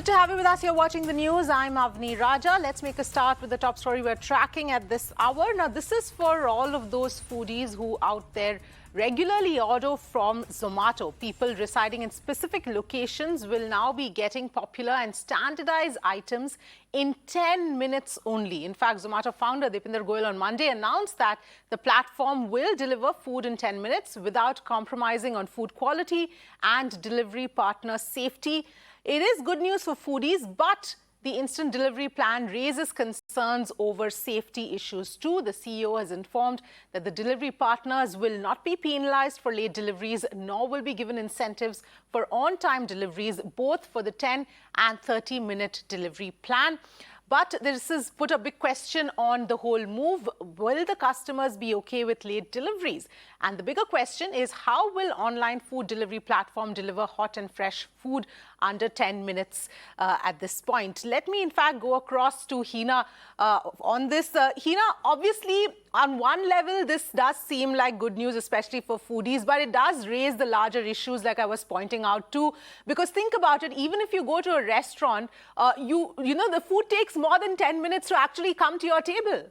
Good to have you with us. You're watching the news. I'm Avni Raja. Let's make a start with the top story we're tracking at this hour. Now, this is for all of those foodies who out there regularly order from Zomato. People residing in specific locations will now be getting popular and standardized items in 10 minutes only. In fact, Zomato founder Deepinder Goyal on Monday announced that the platform will deliver food in 10 minutes without compromising on food quality and delivery partner safety. It is good news for foodies, but the instant delivery plan raises concerns over safety issues too. The CEO has informed that the delivery partners will not be penalized for late deliveries, nor will be given incentives for on-time deliveries, both for the 10 and 30-minute delivery plan. But this has put a big question on the whole move. Will the customers be okay with late deliveries? And the bigger question is, how will online food delivery platform deliver hot and fresh food under 10 minutes at this point? Let me, in fact, go across to Hina on this. Hina, obviously, on one level, this does seem like good news, especially for foodies, but it does raise the larger issues like I was pointing out too. Because think about it, even if you go to a restaurant, you know, the food takes more than 10 minutes to actually come to your table.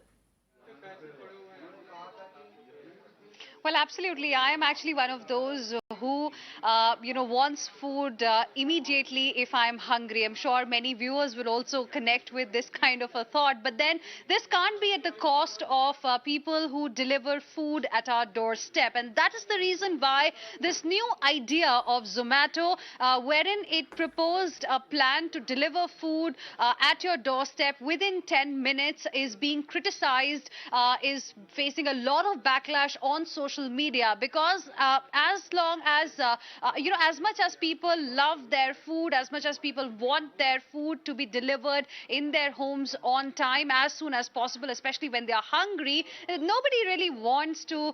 Well, absolutely. I am actually one of those who, wants food immediately if I'm hungry. I'm sure many viewers will also connect with this kind of a thought. But then this can't be at the cost of people who deliver food at our doorstep. And that is the reason why this new idea of Zomato, wherein it proposed a plan to deliver food at your doorstep within 10 minutes, is being criticized, is facing a lot of backlash on social media, because as long as as much as people love their food, as much as people want their food to be delivered in their homes on time as soon as possible, especially when they are hungry, nobody really wants to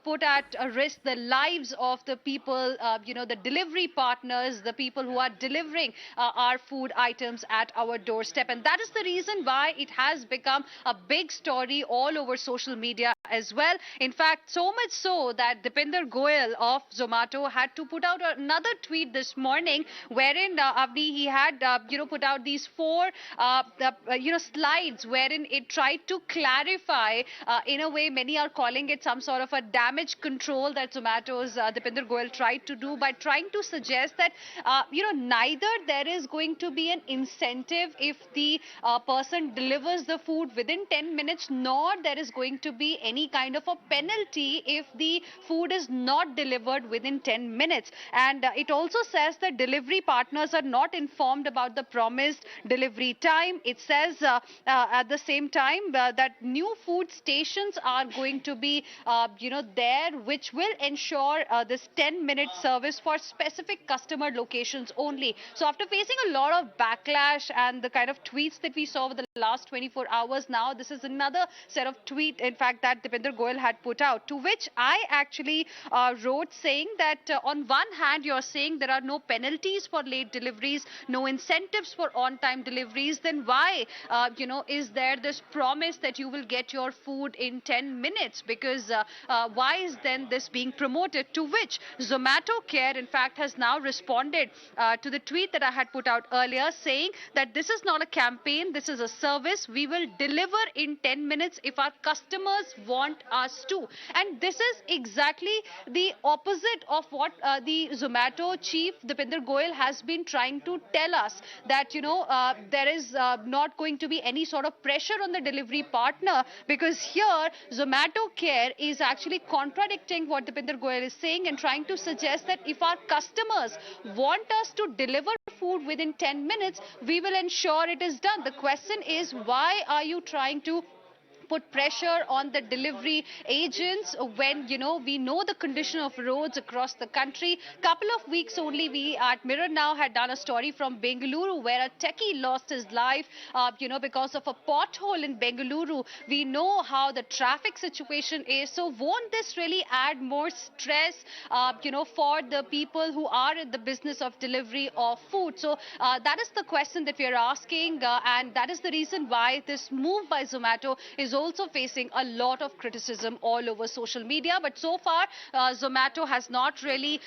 put at risk the lives of the people, the delivery partners, the people who are delivering our food items at our doorstep. And that is the reason why it has become a big story all over social media as well. In fact, so much so that Deepinder Goyal of Zomato had to put out another tweet this morning, wherein Avni, he had put out these four slides wherein it tried to clarify, in a way many are calling it some sort of a damage control that Zomato's Deepinder Goyal tried to do by trying to suggest that neither there is going to be an incentive if the person delivers the food within 10 minutes, nor there is going to be any kind of a penalty if the food is not delivered within 10 minutes. And it also says that delivery partners are not informed about the promised delivery time. It says at the same time that new food stations are going to be there, which will ensure this 10-minute service for specific customer locations only. So after facing a lot of backlash and the kind of tweets that we saw over the last 24 hours, now this is another set of tweet, in fact, that Deepinder Goyal had put out, to which I actually wrote saying that on one hand, you're saying there are no penalties for late deliveries, no incentives for on-time deliveries, then why, is there this promise that you will get your food in 10 minutes? Because why is then this being promoted? To which Zomato Care, in fact, has now responded to the tweet that I had put out earlier, saying that this is not a campaign, this is a service. We will deliver in 10 minutes if our customers want us to. And this is exactly the opposite of what the Zomato chief Deepinder Goyal has been trying to tell us, that there is not going to be any sort of pressure on the delivery partner, because here Zomato Care is actually contradicting what Deepinder Goyal is saying and trying to suggest that if our customers want us to deliver food within 10 minutes, we will ensure it is done. The question is, why are you trying to put pressure on the delivery agents when we know the condition of roads across the country? Couple of weeks only, we at Mirror Now had done a story from Bengaluru where a techie lost his life because of a pothole in Bengaluru. We know how the traffic situation is. So won't this really add more stress for the people who are in the business of delivery of food? So that is the question that we are asking, and that is the reason why this move by Zomato is also facing a lot of criticism all over social media. But so far, Zomato has not really,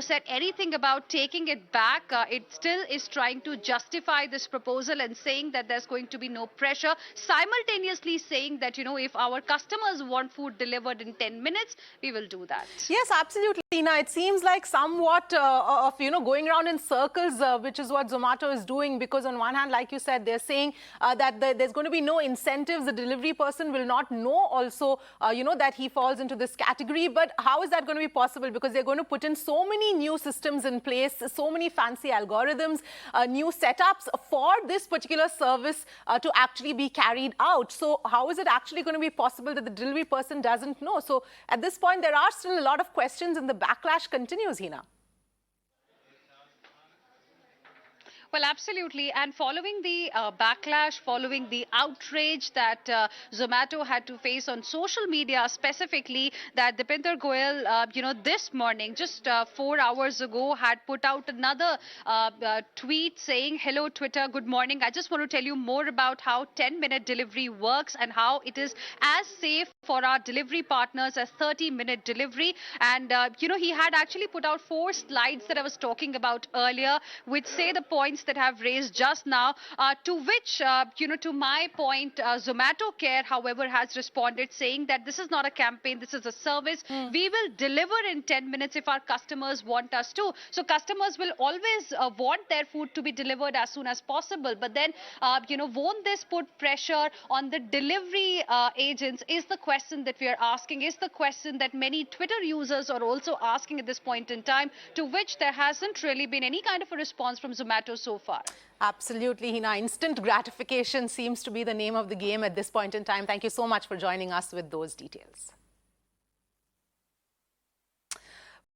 said anything about taking it back. It still is trying to justify this proposal and saying that there's going to be no pressure, simultaneously saying that, if our customers want food delivered in 10 minutes, we will do that. Yes, absolutely, Tina. It seems like somewhat of, going around in circles, which is what Zomato is doing, because on one hand, like you said, they're saying that there's going to be no incentives. The delivery person will not know also, that he falls into this category. But how is that going to be possible? Because they're going to put in so many new systems in place, so many fancy algorithms, new setups for this particular service to actually be carried out. So how is it actually going to be possible that the delivery person doesn't know? So at this point, there are still a lot of questions and the backlash continues, Hina. Well, absolutely. And following the backlash, following the outrage that Zomato had to face on social media, specifically that Dipinder Goyal, this morning, just 4 hours ago, had put out another tweet saying, "Hello, Twitter, good morning. I just want to tell you more about how 10-minute delivery works and how it is as safe for our delivery partners as 30-minute delivery." And, he had actually put out 4 slides that I was talking about earlier, which say the points that have raised just now, to which, to my point, Zomato Care, however, has responded saying that this is not a campaign, this is a service. We will deliver in 10 minutes if our customers want us to. So customers will always want their food to be delivered as soon as possible. But then, won't this put pressure on the delivery agents is the question that we are asking, is the question that many Twitter users are also asking at this point in time, to which there hasn't really been any kind of a response from Zomato so far. Absolutely, Hina. Instant gratification seems to be the name of the game at this point in time. Thank you so much for joining us with those details.